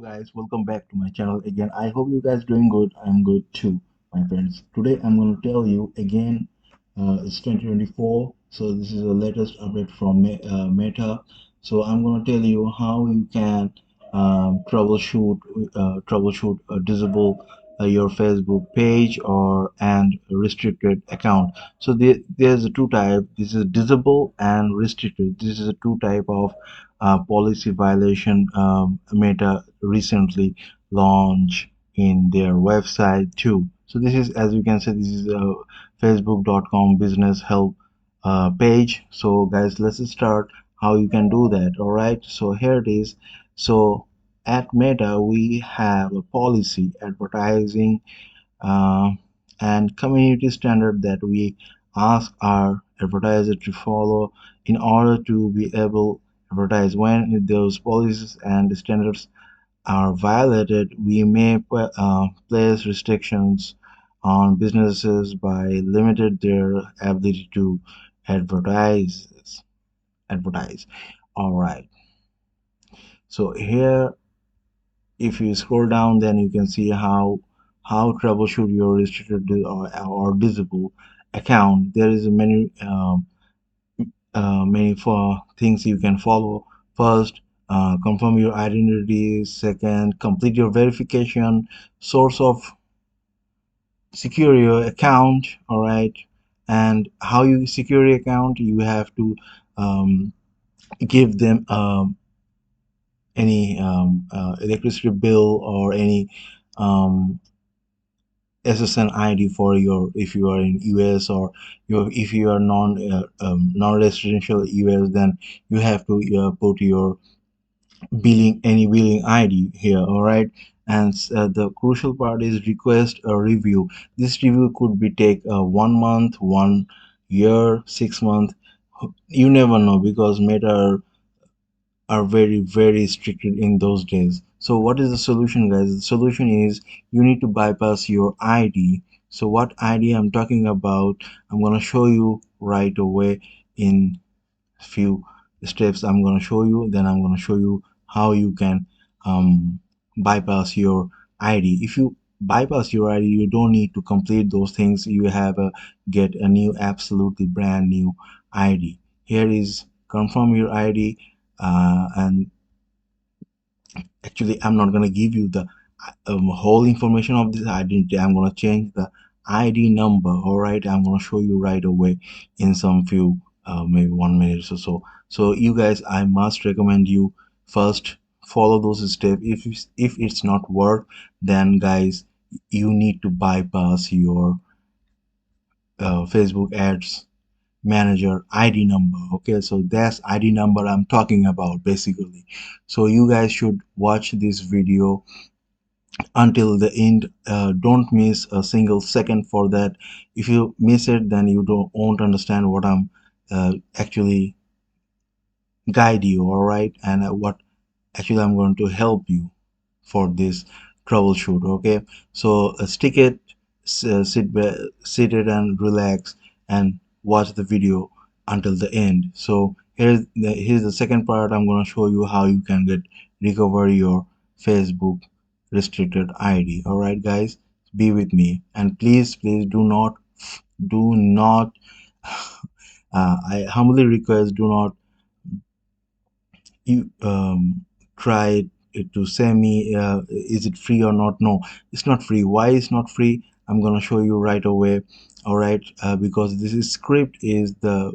guys, welcome back to my channel again. I hope you guys doing good. I'm good too, my friends. Today I'm going to tell you again, it's 2024, so this is the latest update from Meta. So I'm going to tell you how you can troubleshoot disable your Facebook page or and restricted account. So there's a two type. This is disable and restricted. This is a two type of policy violation. Meta recently launched in their website too. So this is, as you can see, this is a facebook.com business help page. So guys, let's start how you can do that. All right, so here it is. So at Meta we have a policy advertising uh, and community standard that we ask our advertiser to follow in order to be able to advertise. When those policies and standards are violated, we may place restrictions on businesses by limited their ability to advertise advertise. All right, so here if you scroll down, then you can see how troubleshoot your restricted or disable account. There is many for things you can follow. First, confirm your identity. Second, complete your verification. Source of secure your account. All right, and how you secure your account, you have to um, give them any electricity bill or any um, SSN ID for your, if you are in US, or if you are non-residential US, then you have to put your billing ID here. All right, and the crucial part is request a review. This review could be take 1 month, 1 year, 6 months. You never know, because Meta are very strict in those days. So what is the solution, guys? The solution is you need to bypass your ID. So what ID I'm talking about, I'm going to show you right away in few steps. I'm going to show you, then I'm going to show you how you can bypass your ID. If you bypass your ID, you don't need to complete those things. You have a get a new, absolutely brand new ID. Here is confirm your ID, and actually I'm not going to give you the whole information of this identity. I'm going to change the ID number. All right, I'm going to show you right away in some few maybe 1 minute or so. So you guys, I must recommend you first follow those steps. If it's not work, then guys, you need to bypass your Facebook ads manager ID number. Okay, so that's ID number I'm talking about basically. So you guys should watch this video until the end. Don't miss a single second for that. If you miss it, then you won't understand what I'm actually guide you. All right, and what actually I'm going to help you for this troubleshoot. Okay, so stick it, sit it and relax and watch the video until the end. So here's the second part. I'm going to show you how you can recover your Facebook restricted ID. All right, guys, be with me, and please do not I humbly request, do not you try to say me, is it free or not? No, it's not free. Why it's not free? I'm gonna show you right away. All right, because this is script is the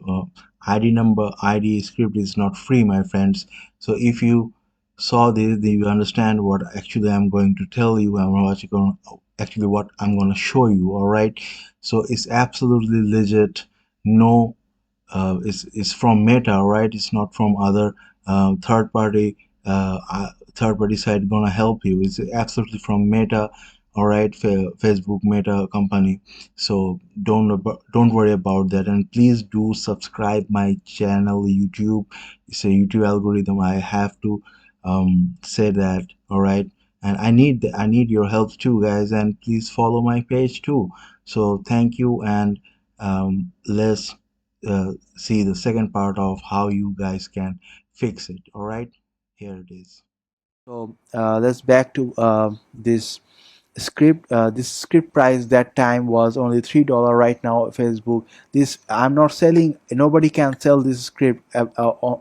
ID number, ID script is not free, my friends. So if you saw this, then you understand what actually I'm going to tell you. Actually what I'm going to show you. All right, so it's absolutely legit. No, is from Meta, right? It's not from other third party site gonna help you. It's absolutely from Meta. All right, Facebook Meta company. So don't worry about that, and please do subscribe my channel. YouTube, it's a YouTube algorithm. I have to say that. All right, and I need your help too, guys, and please follow my page too. So thank you, and let's see the second part of how you guys can fix it. All right, here it is. So let's back to this script. This script price that time was only $3. Right now Facebook, this I'm not selling, nobody can sell this script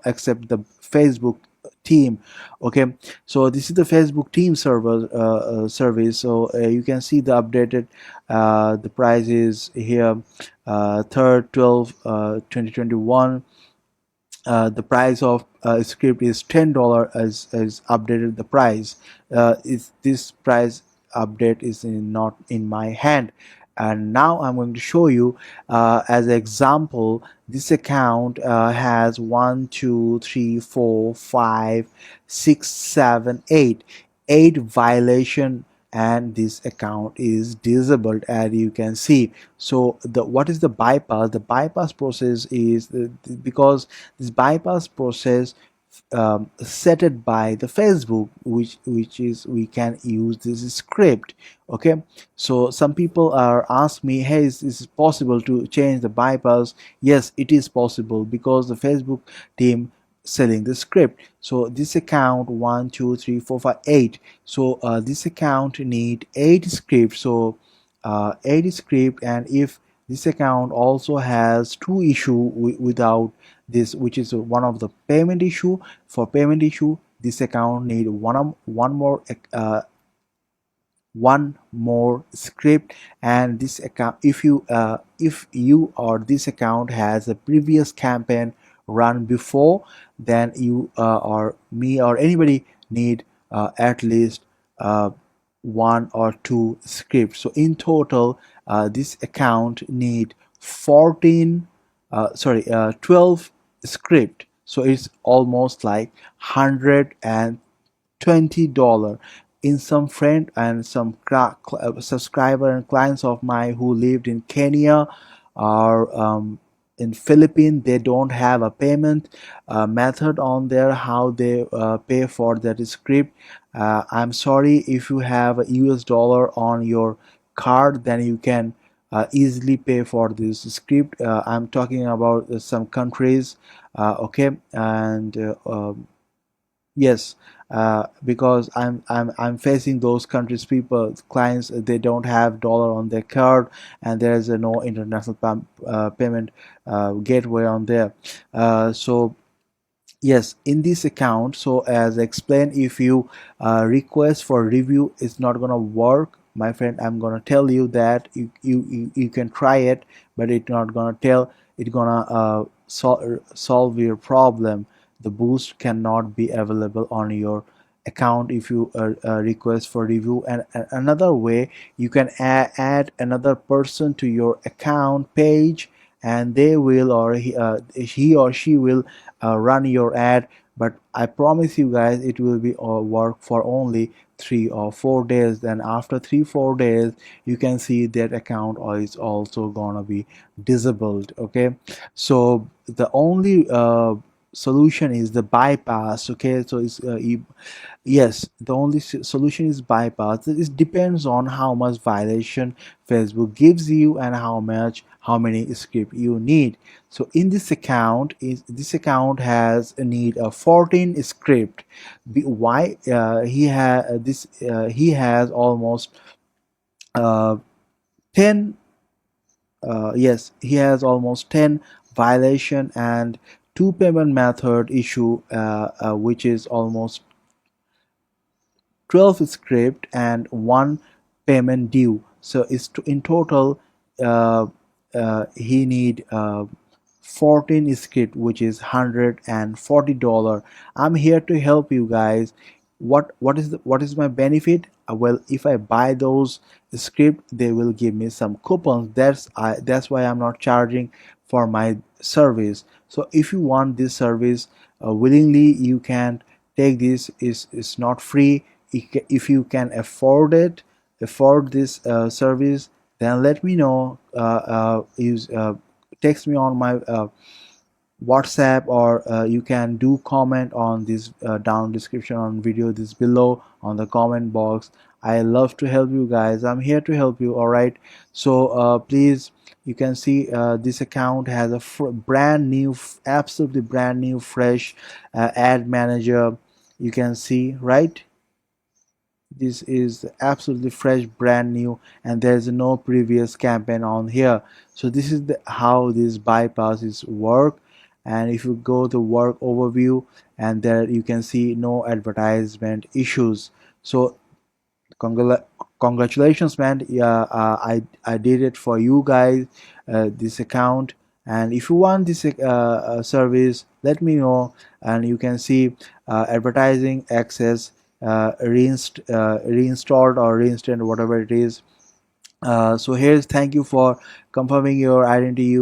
except the Facebook team. Okay, so this is the Facebook team server service. So you can see the updated the price is here, 3rd 12 2021. The price of script is $10 as updated the price. Is this price update is not in my hand, and now I'm going to show you as an example. This account has 1 2 3 4 5 6 7 8 violation, and this account is disabled, as you can see. So the what is the bypass? The bypass process is because this bypass process set it by the Facebook, which is we can use this script. Okay, so some people are ask me, hey, is it possible to change the bypass? Yes, it is possible because the Facebook team selling the script. So this account 1 2 3 4 5 8, so this account need 8 scripts. So 8 script, and if this account also has two issue without this, which is one of the payment issue. For payment issue, this account need one more one more script. And this account, if you or this account has a previous campaign run before, then you or me or anybody need at least one or two scripts. So in total this account need 14 12 script. So it's almost like $120. In some friend and some subscriber and clients of mine who lived in Kenya or in Philippines, they don't have a payment method on there how they pay for that script. I'm sorry, if you have a US dollar on your card, then you can easily pay for this script. I'm talking about some countries. Okay, and yes, because I'm facing those countries people clients, they don't have dollar on their card, and there is no international payment gateway on there. So yes, in this account, so as I explained, if you request for review, it's not gonna work, my friend. I'm gonna tell you that you can try it, but it's not gonna tell it gonna solve your problem. The boost cannot be available on your account if you request for review. And another way, you can add another person to your account page, and they will, or he or she will run your ad. But I promise you guys, it will be work for only 3 or 4 days. Then after 3 4 days, you can see that account is also gonna be disabled. Okay, so the only solution is the bypass. Okay, so it's yes, the only solution is bypass. It depends on how much violation Facebook gives you and how many script you need. So in this account has a need of 14 script. Why he has almost uh, 10 yes, he has almost 10 violation and two payment method issue, which is almost 12 script and one payment due. So it's in total he need 14 script, which is $140. I'm here to help you guys. What is my benefit? Well, if I buy those script, they will give me some coupons. That's why I'm not charging for my service. So if you want this service willingly, you can take this. Is not free. If you can afford this service, then let me know. Use text me on my WhatsApp, or you can do comment on this down description on video this below on the comment box. I love to help you guys. I'm here to help you. All right, so please, you can see this account has a brand new, absolutely brand new fresh ad manager. You can see, right? This is absolutely fresh, brand new, and there's no previous campaign on here. So this is how these bypasses work. And if you go to work overview, and there you can see no advertisement issues. So Congla congratulations, man. Yeah, I did it for you guys, this account. And if you want this service, let me know. And you can see advertising access, reinstalled or reinstated, whatever it is. So here's thank you for confirming your identity.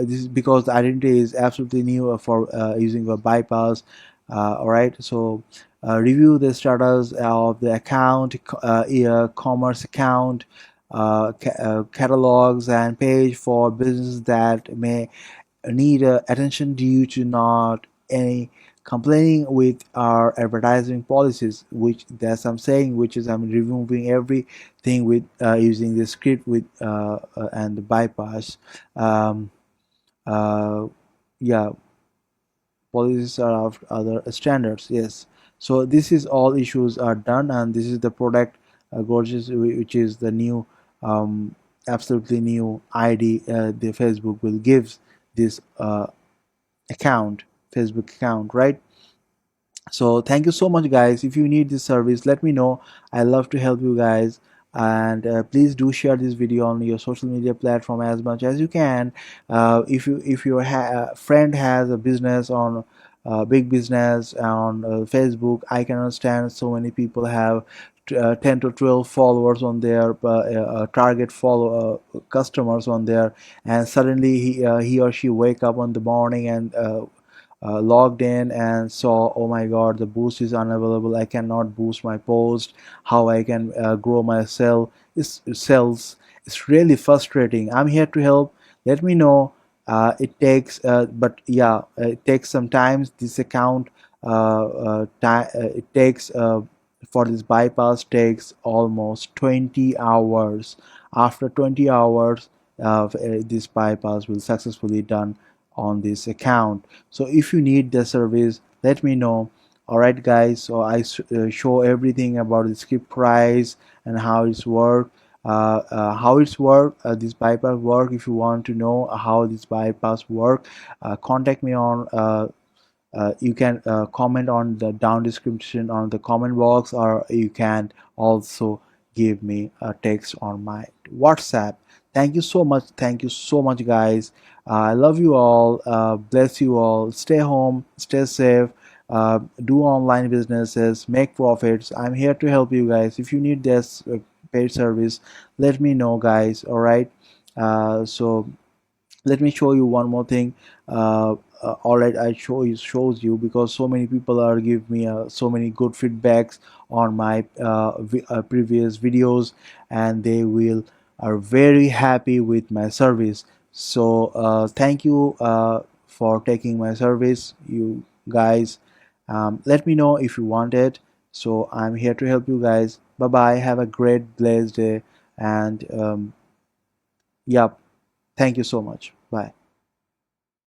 This is because the identity is absolutely new for using a bypass. All right, so review the status of the account, commerce account, catalogs and page for business that may need attention due to not any complaining with our advertising policies, which that's I'm saying, which is I'm removing everything with using the script with and the bypass. um, uh, yeah, policies are of other standards, yes. So this is all issues are done, and this is the product, gorgeous, which is the new, um, absolutely new ID the Facebook will give this account, Facebook account, right? So thank you so much, guys. If you need this service, let me know. I love to help you guys. And please do share this video on your social media platform as much as you can. If your friend has a business on big business on Facebook, I can understand so many people have 10 to 12 followers on their target follow customers on there, and suddenly he or she wake up on the morning and logged in and saw, oh my god, the boost is unavailable, I cannot boost my post, how I can grow my sales. It's really frustrating. I'm here to help. Let me know. It takes but yeah, it takes some time. This account it takes for this bypass takes almost 20 hours. After 20 hours this bypass will successfully done on this account. So if you need the service, let me know. All right, guys, so I show everything about the script price and how it's work, this bypass work. If you want to know how this bypass work, contact me on you can comment on the down description on the comment box, or you can also give me a text on my WhatsApp. Thank you so much. Thank you so much, guys. I love you all. Bless you all. Stay home, stay safe, do online businesses, make profits. I'm here to help you guys. If you need this paid service, let me know, guys. All right. So let me show you one more thing. All right, I shows you because so many people are give me so many good feedbacks on my previous videos, and they will are very happy with my service. So thank you for taking my service, you guys. Let me know if you want it. So I'm here to help you guys. Bye bye, have a great blessed day. And yeah, thank you so much. Bye.